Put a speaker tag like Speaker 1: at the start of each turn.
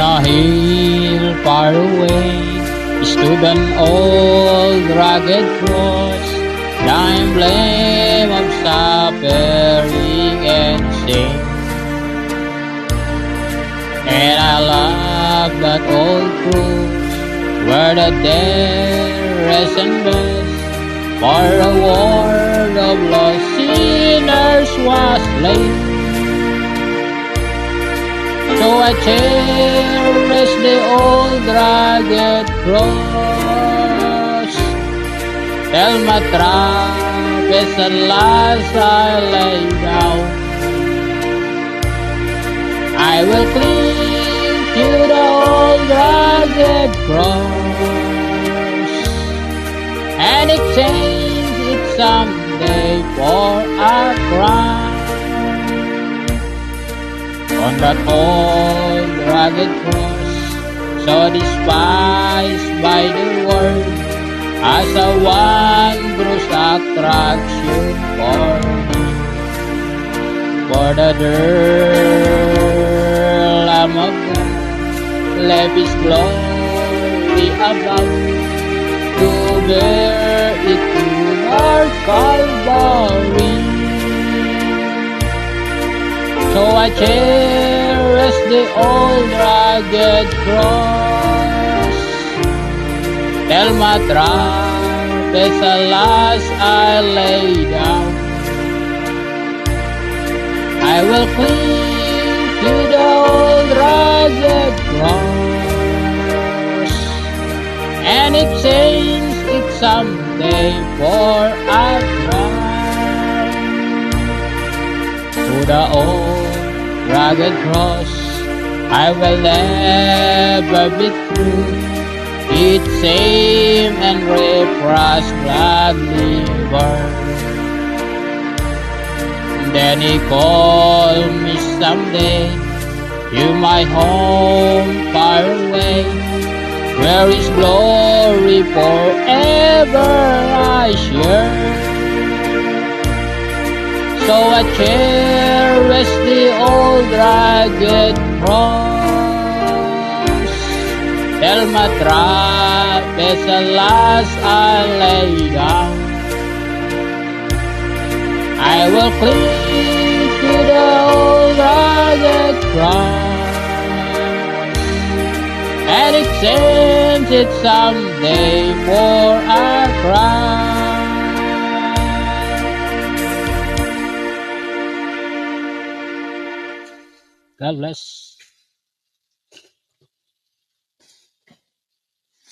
Speaker 1: a hill far away stood an old rugged cross, the emblem of suffering and sin. And I love that old cross where the dead rest and best, for a world of lost sinners was slain. So I cherish the old rugged cross, till my troubles at last I lay down. I will cling to the old rugged cross and exchange it someday for a crown. On that old rugged cross, so despised by the world, as a wondrous attraction for me. For the dear Lamb of God left His glory above to bear it to our Calvary. So I cherish the old rugged cross, till my troubles at last I lay down. I will cling to the old rugged cross and exchange it someday for a crown. To the old rugged cross I will never be true, its shame and reproach gladly burn. Then He called me someday to my home far away, where His glory forever I share. So I cherish the old rugged cross, till my troubles at last I lay down. I will cling to the old rugged cross and exchange it someday for a crown. God bless.